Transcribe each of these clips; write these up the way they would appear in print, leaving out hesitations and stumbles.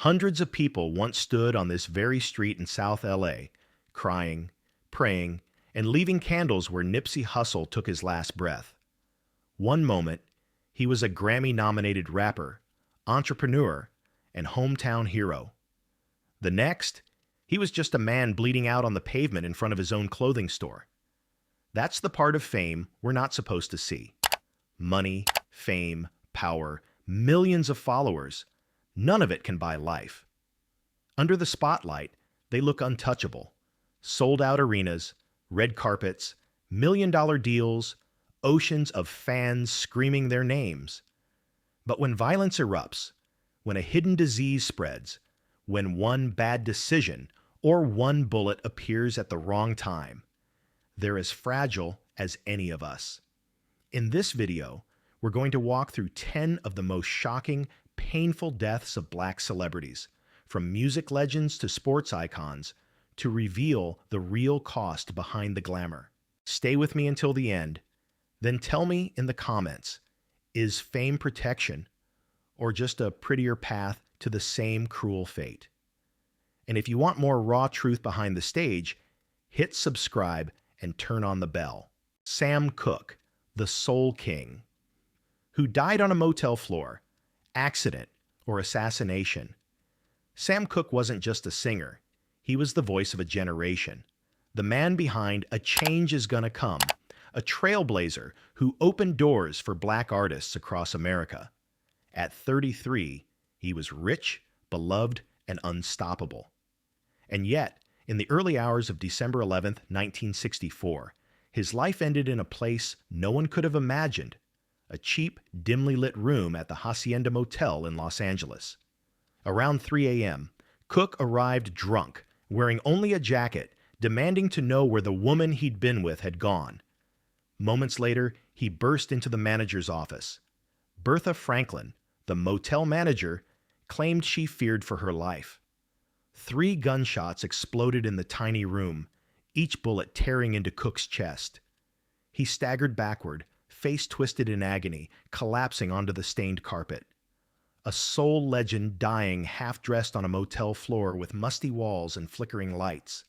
Hundreds of people once stood on this very street in South LA, crying, praying, and leaving candles where Nipsey Hussle took his last breath. One moment, he was a Grammy-nominated rapper, entrepreneur, and hometown hero. The next, he was just a man bleeding out on the pavement in front of his own clothing store. That's the part of fame we're not supposed to see. Money, fame, power, millions of followers. None of it can buy life. Under the spotlight, they look untouchable. Sold-out arenas, red carpets, million-dollar deals, oceans of fans screaming their names. But when violence erupts, when a hidden disease spreads, when one bad decision or one bullet appears at the wrong time, they're as fragile as any of us. In this video, we're going to walk through 10 of the most shocking, painful deaths of Black celebrities, from music legends to sports icons, to reveal the real cost behind the glamour. Stay with me until the end, then tell me in the comments, is fame protection or just a prettier path to the same cruel fate? And if you want more raw truth behind the stage, hit subscribe and turn on the bell. Sam Cooke, the Soul King, who died on a motel floor, accident or assassination. Sam Cooke wasn't just a singer. He was the voice of a generation, the man behind A Change Is Gonna Come, a trailblazer who opened doors for Black artists across America. At 33, he was rich, beloved, and unstoppable. And yet, in the early hours of December 11th, 1964, his life ended in a place no one could have imagined, a cheap, dimly lit room at the Hacienda Motel in Los Angeles. Around 3 a.m., Cooke arrived drunk, wearing only a jacket, demanding to know where the woman he'd been with had gone. Moments later, he burst into the manager's office. Bertha Franklin, the motel manager, claimed she feared for her life. 3 gunshots exploded in the tiny room, each bullet tearing into Cooke's chest. He staggered backward, face twisted in agony, collapsing onto the stained carpet. A soul legend dying half-dressed on a motel floor with musty walls and flickering lights.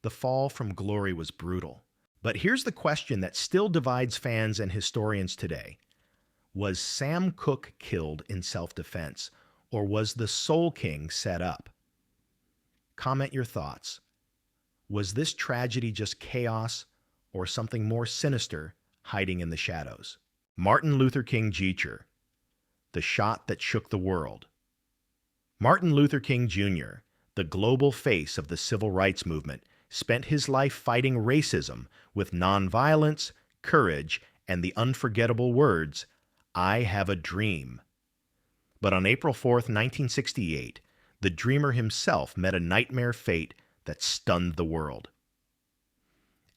The fall from glory was brutal. But here's the question that still divides fans and historians today. Was Sam Cooke killed in self-defense, or was the Soul King set up? Comment your thoughts. Was this tragedy just chaos, or something more sinister hiding in the shadows? Martin Luther King Jr., the shot that shook the world. Martin Luther King Jr., the global face of the civil rights movement, spent his life fighting racism with nonviolence, courage, and the unforgettable words, "I have a dream." But on April 4th, 1968, the dreamer himself met a nightmare fate that stunned the world.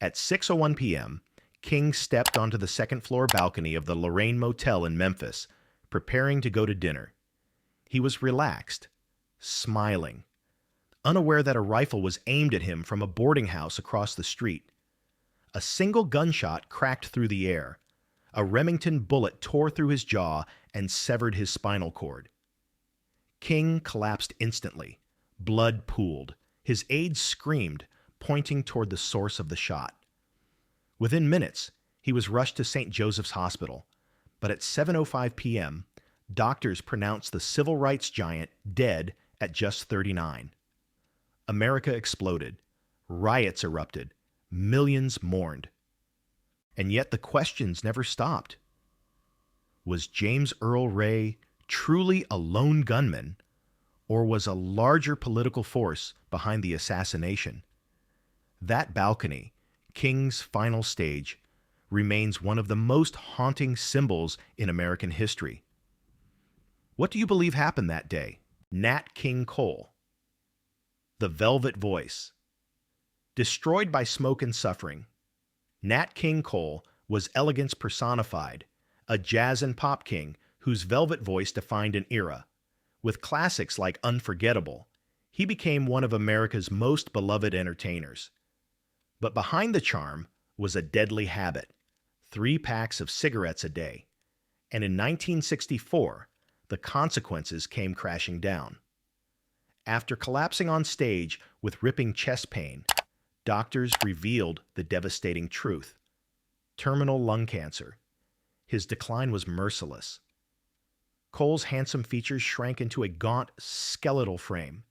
At 6:01 p.m., King stepped onto the second-floor balcony of the Lorraine Motel in Memphis, preparing to go to dinner. He was relaxed, smiling, unaware that a rifle was aimed at him from a boarding house across the street. A single gunshot cracked through the air. A Remington bullet tore through his jaw and severed his spinal cord. King collapsed instantly. Blood pooled. His aides screamed, pointing toward the source of the shot. Within minutes, he was rushed to St. Joseph's Hospital, but at 7:05 p.m., doctors pronounced the civil rights giant dead at just 39. America exploded. Riots erupted. Millions mourned. And yet the questions never stopped. Was James Earl Ray truly a lone gunman, or was a larger political force behind the assassination? That balcony, King's final stage, remains one of the most haunting symbols in American history. What do you believe happened that day? Nat King Cole, the Velvet Voice. Destroyed by smoke and suffering, Nat King Cole was elegance personified, a jazz and pop king whose velvet voice defined an era. With classics like Unforgettable, he became one of America's most beloved entertainers. But behind the charm was a deadly habit: 3 packs of cigarettes a day. And in 1964, the consequences came crashing down. After collapsing on stage with ripping chest pain, doctors revealed the devastating truth: terminal lung cancer. His decline was merciless. Cole's handsome features shrank into a gaunt, skeletal frame.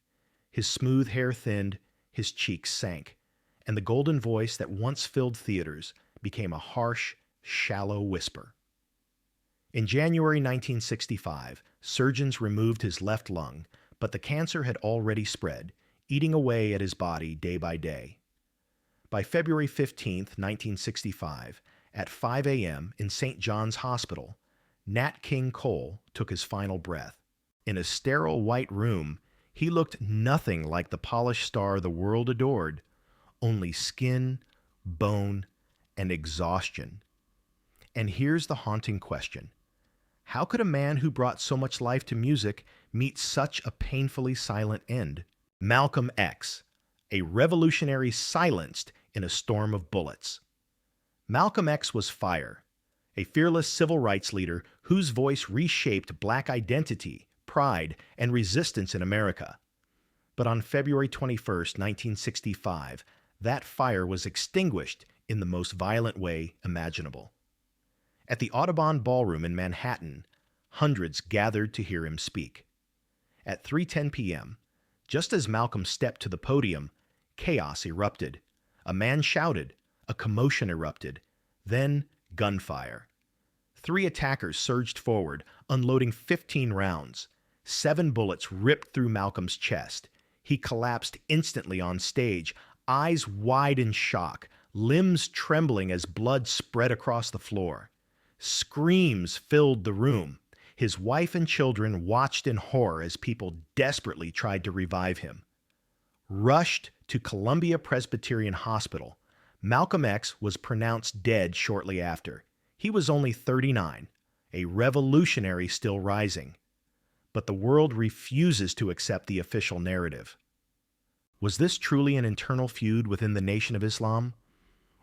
His smooth hair thinned, his cheeks sank, and the golden voice that once filled theaters became a harsh, shallow whisper. In January 1965, surgeons removed his left lung, but the cancer had already spread, eating away at his body day by day. By February 15, 1965, at 5 a.m. in St. John's Hospital, Nat King Cole took his final breath. In a sterile white room, he looked nothing like the polished star the world adored, only skin, bone, and exhaustion. And here's the haunting question: how could a man who brought so much life to music meet such a painfully silent end? Malcolm X, a revolutionary silenced in a storm of bullets. Malcolm X was fire, a fearless civil rights leader whose voice reshaped Black identity, pride, and resistance in America. But on February 21, 1965, that fire was extinguished in the most violent way imaginable. At the Audubon Ballroom in Manhattan, hundreds gathered to hear him speak. At 3:10 p.m., just as Malcolm stepped to the podium, chaos erupted. A man shouted, a commotion erupted, then gunfire. 3 attackers surged forward, unloading 15 rounds. 7 bullets ripped through Malcolm's chest. He collapsed instantly on stage, eyes wide in shock, limbs trembling as blood spread across the floor. Screams filled the room. His wife and children watched in horror as people desperately tried to revive him. Rushed to Columbia Presbyterian Hospital, Malcolm X was pronounced dead shortly after. He was only 39, a revolutionary still rising. But the world refuses to accept the official narrative. Was this truly an internal feud within the Nation of Islam,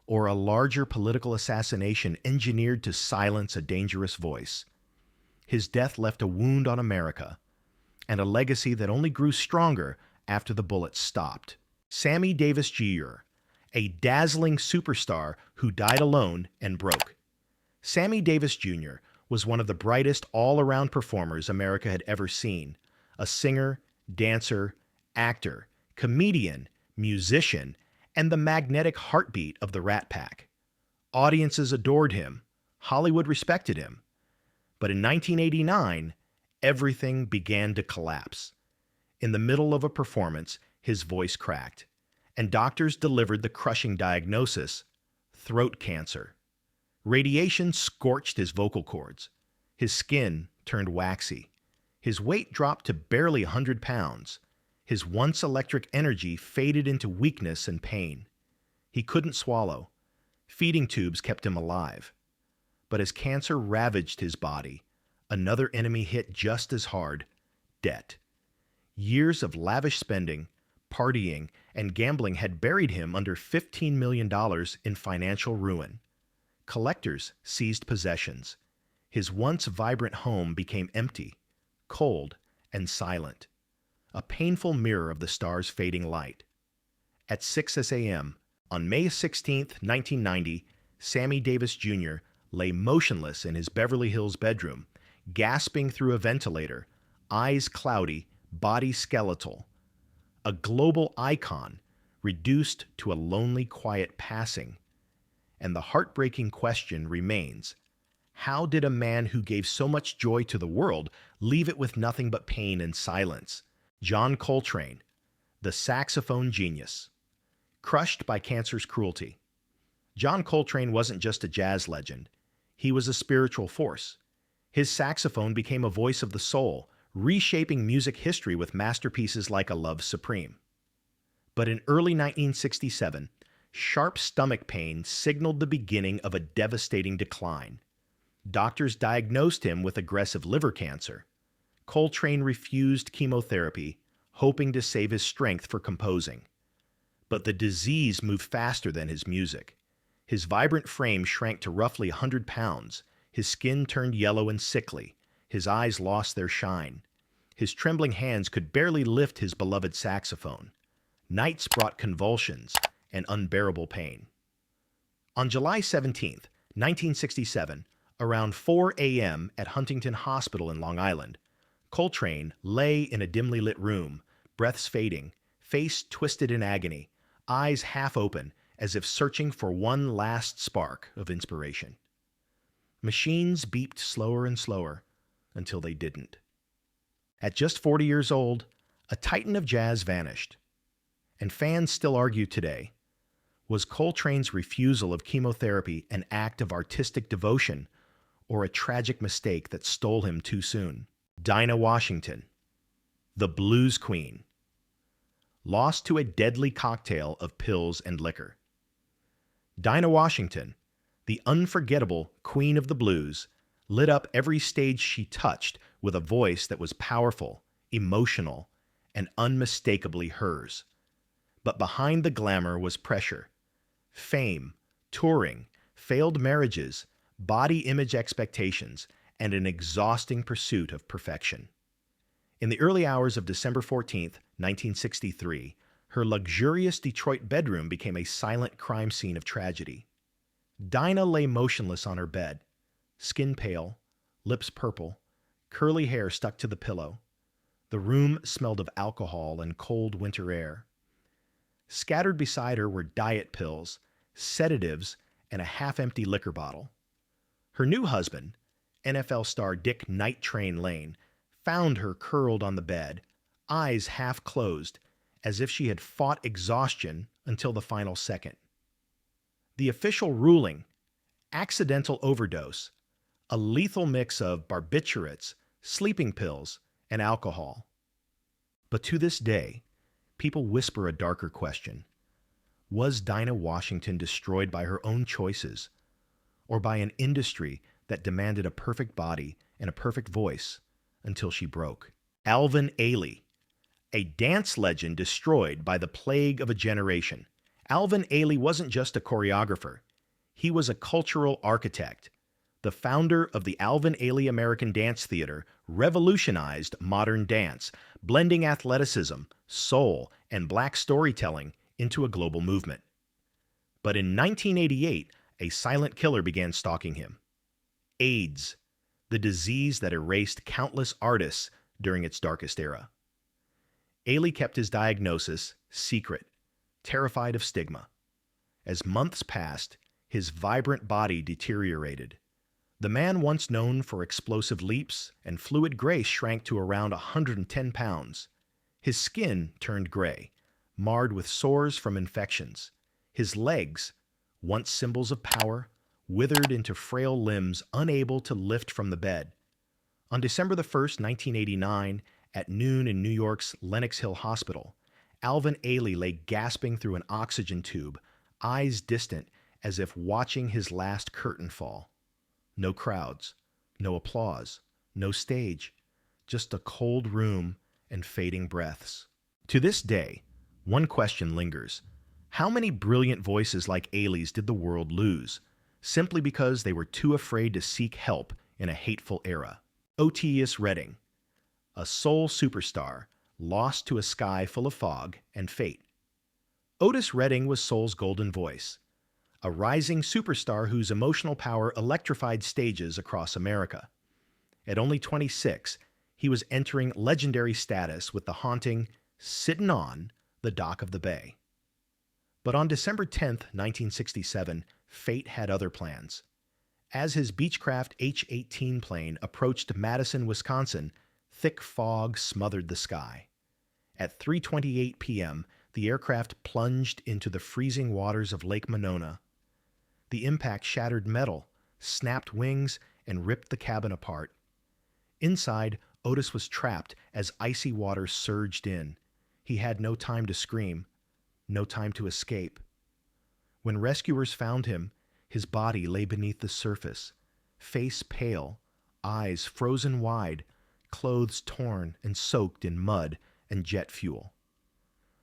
or a larger political assassination engineered to silence a dangerous voice? His death left a wound on America, and a legacy that only grew stronger after the bullets stopped. Sammy Davis Jr., a dazzling superstar who died alone and broke. Sammy Davis Jr. was one of the brightest all-around performers America had ever seen. A singer, dancer, actor, comedian, musician, and the magnetic heartbeat of the Rat Pack. Audiences adored him. Hollywood respected him. But in 1989, everything began to collapse. In the middle of a performance, his voice cracked, and doctors delivered the crushing diagnosis: throat cancer. Radiation scorched his vocal cords. His skin turned waxy. His weight dropped to barely 100 pounds. His once electric energy faded into weakness and pain. He couldn't swallow. Feeding tubes kept him alive. But as cancer ravaged his body, another enemy hit just as hard: debt. Years of lavish spending, partying, and gambling had buried him under $15 million in financial ruin. Collectors seized possessions. His once vibrant home became empty, cold, and silent, a painful mirror of the star's fading light. At 6 a.m., on May 16, 1990, Sammy Davis Jr. lay motionless in his Beverly Hills bedroom, gasping through a ventilator, eyes cloudy, body skeletal. A global icon, reduced to a lonely, quiet passing. And the heartbreaking question remains: how did a man who gave so much joy to the world leave it with nothing but pain and silence? John Coltrane, the saxophone genius. Crushed by cancer's cruelty. John Coltrane wasn't just a jazz legend. He was a spiritual force. His saxophone became a voice of the soul, reshaping music history with masterpieces like A Love Supreme. But in early 1967, sharp stomach pain signaled the beginning of a devastating decline. Doctors diagnosed him with aggressive liver cancer. Coltrane refused chemotherapy, hoping to save his strength for composing. But the disease moved faster than his music. His vibrant frame shrank to roughly 100 pounds. His skin turned yellow and sickly. His eyes lost their shine. His trembling hands could barely lift his beloved saxophone. Nights brought convulsions and unbearable pain. On July 17th, 1967, around 4 a.m. at Huntington Hospital in Long Island, Coltrane lay in a dimly lit room, breaths fading, face twisted in agony, eyes half open as if searching for one last spark of inspiration. Machines beeped slower and slower until they didn't. At just 40 years old, a titan of jazz vanished. And fans still argue today, was Coltrane's refusal of chemotherapy an act of artistic devotion or a tragic mistake that stole him too soon? Dinah Washington, the blues queen, lost to a deadly cocktail of pills and liquor. Dinah Washington, the unforgettable queen of the blues, lit up every stage she touched with a voice that was powerful, emotional, and unmistakably hers. But behind the glamour was pressure, fame, touring, failed marriages, body image expectations, and an exhausting pursuit of perfection. In the early hours of December 14th, 1963, her luxurious Detroit bedroom became a silent crime scene of tragedy. Dinah lay motionless on her bed, skin pale, lips purple, curly hair stuck to the pillow. The room smelled of alcohol and cold winter air. Scattered beside her were diet pills, sedatives, and a half-empty liquor bottle. Her new husband, NFL star Dick Night Train Lane, found her curled on the bed, eyes half closed, as if she had fought exhaustion until the final second. The official ruling, accidental overdose, a lethal mix of barbiturates, sleeping pills, and alcohol. But to this day, people whisper a darker question. Was Dinah Washington destroyed by her own choices, or by an industry that demanded a perfect body and a perfect voice until she broke? Alvin Ailey, a dance legend destroyed by the plague of a generation. Alvin Ailey wasn't just a choreographer. He was a cultural architect. The founder of the Alvin Ailey American Dance Theater revolutionized modern dance, blending athleticism, soul, and black storytelling into a global movement. But in 1988, a silent killer began stalking him. AIDS, the disease that erased countless artists during its darkest era. Ailey kept his diagnosis secret, terrified of stigma. As months passed, his vibrant body deteriorated. The man once known for explosive leaps and fluid grace shrank to around 110 pounds. His skin turned gray, marred with sores from infections. His legs, once symbols of power, withered into frail limbs unable to lift from the bed. On December 1st, 1989, at noon in New York's Lenox Hill Hospital, Alvin Ailey lay gasping through an oxygen tube, eyes distant as if watching his last curtain fall. No crowds, no applause, no stage, just a cold room and fading breaths. To this day, one question lingers. How many brilliant voices like Ailey's did the world lose, simply because they were too afraid to seek help in a hateful era? Otis Redding, a soul superstar, lost to a sky full of fog and fate. Otis Redding was soul's golden voice, a rising superstar whose emotional power electrified stages across America. At only 26, he was entering legendary status with the haunting Sittin' on the Dock of the Bay. But on December 10th, 1967, fate had other plans. As his Beechcraft H-18 plane approached Madison, Wisconsin, thick fog smothered the sky. At 3:28 p.m., the aircraft plunged into the freezing waters of Lake Monona. The impact shattered metal, snapped wings, and ripped the cabin apart. Inside, Otis was trapped as icy water surged in. He had no time to scream, no time to escape. When rescuers found him, his body lay beneath the surface, face pale, eyes frozen wide, clothes torn and soaked in mud and jet fuel.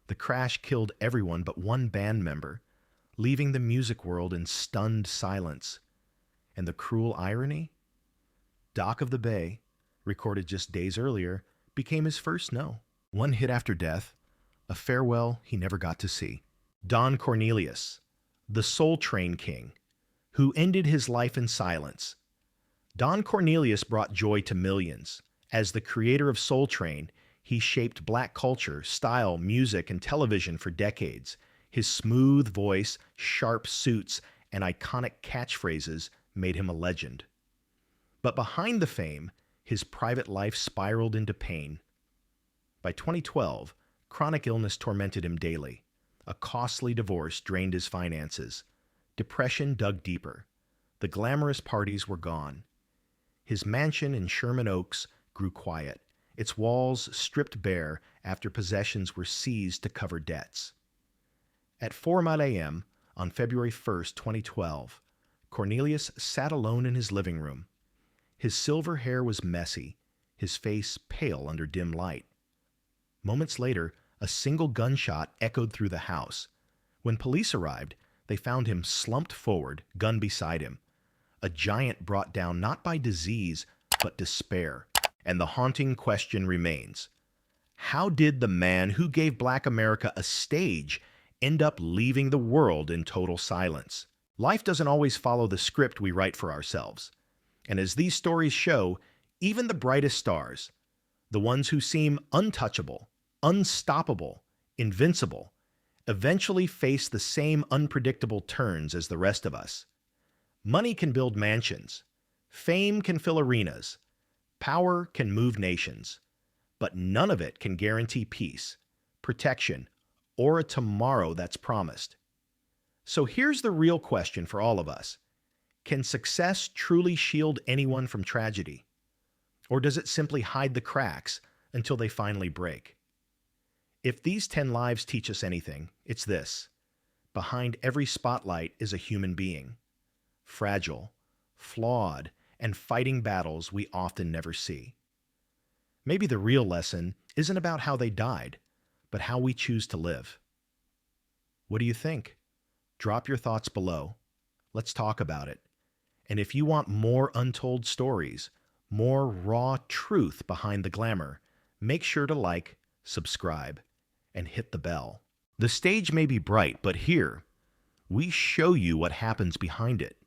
The crash killed everyone but one band member, leaving the music world in stunned silence. And the cruel irony? Dock of the Bay, recorded just days earlier, became his first no. One hit after death, a farewell he never got to see. Don Cornelius, the Soul Train King, who ended his life in silence. Don Cornelius brought joy to millions. As the creator of Soul Train, he shaped black culture, style, music, and television for decades. His smooth voice, sharp suits, and iconic catchphrases made him a legend. But behind the fame, his private life spiraled into pain. By 2012, chronic illness tormented him daily. A costly divorce drained his finances. Depression dug deeper. The glamorous parties were gone. His mansion in Sherman Oaks grew quiet, its walls stripped bare after possessions were seized to cover debts. At 4 a.m. on February 1st, 2012, Cornelius sat alone in his living room. His silver hair was messy, his face pale under dim light. Moments later, a single gunshot echoed through the house. When police arrived, they found him slumped forward, gun beside him. A giant brought down not by disease, but despair. And the haunting question remains: how did the man who gave Black America a stage end up leaving the world in total silence? Life doesn't always follow the script we write for ourselves. And as these stories show, even the brightest stars, the ones who seem untouchable, unstoppable, invincible, eventually face the same unpredictable turns as the rest of us. Money can build mansions. Fame can fill arenas. Power can move nations. But none of it can guarantee peace, protection, or a tomorrow that's promised. So here's the real question for all of us. Can success truly shield anyone from tragedy? Or does it simply hide the cracks until they finally break? If these 10 lives teach us anything, it's this: behind every spotlight is a human being, fragile, flawed, and fighting battles we often never see. Maybe the real lesson isn't about how they died, but how we choose to live. What do you think? Drop your thoughts below. Let's talk about it. And if you want more untold stories, more raw truth behind the glamour, make sure to like, subscribe, and hit the bell. The stage may be bright, but here, we show you what happens behind it.